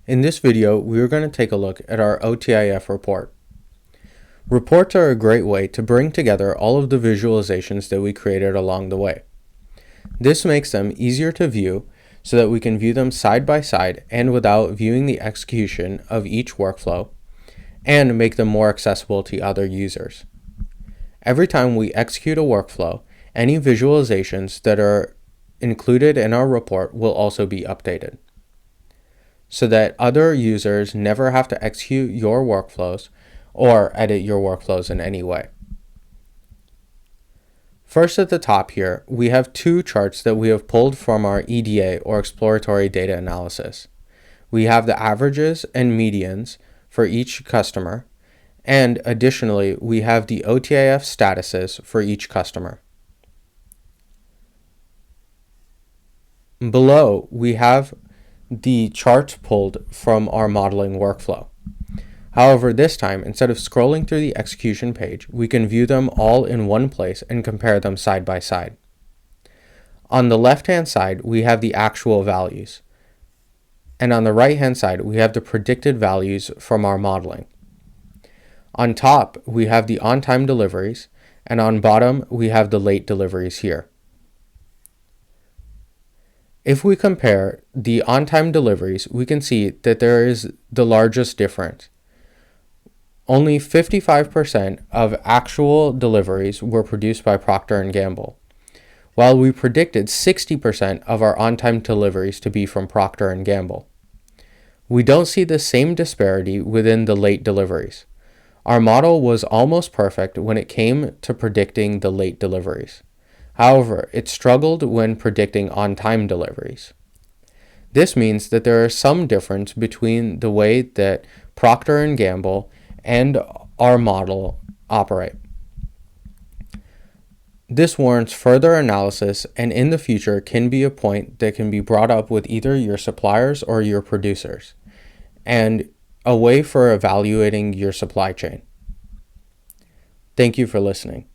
In this video, we are going to take a look at our OTIF report. Reports are a great way to bring together all of the visualizations that we created along the way. This makes them easier to view so that we can view them side by side and without viewing the execution of each workflow, and make them more accessible to other users. Every time we execute a workflow, any visualizations that are included in our report will also be updated, so that other users never have to execute your workflows or edit your workflows in any way. First, at the top here, we have two charts that we have pulled from our EDA, or exploratory data analysis. We have the averages and medians for each customer, and additionally, we have the OTIF statuses for each customer. Below, we have the charts pulled from our modeling workflow. However, this time, instead of scrolling through the execution page, we can view them all in one place and compare them side by side. On the left-hand side, we have the actual values, and on the right-hand side, we have the predicted values from our modeling. On top, we have the on-time deliveries, and on bottom, we have the late deliveries here. If we compare the on-time deliveries, we can see that there is the largest difference. Only 55% of actual deliveries were produced by Procter & Gamble, while we predicted 60% of our on-time deliveries to be from Procter & Gamble. We don't see the same disparity within the late deliveries. Our model was almost perfect when it came to predicting the late deliveries. However, it struggled when predicting on-time deliveries. This means that there is some difference between the way that Procter & Gamble and our model operate. This warrants further analysis, and in the future can be a point that can be brought up with either your suppliers or your producers, and a way for evaluating your supply chain. Thank you for listening.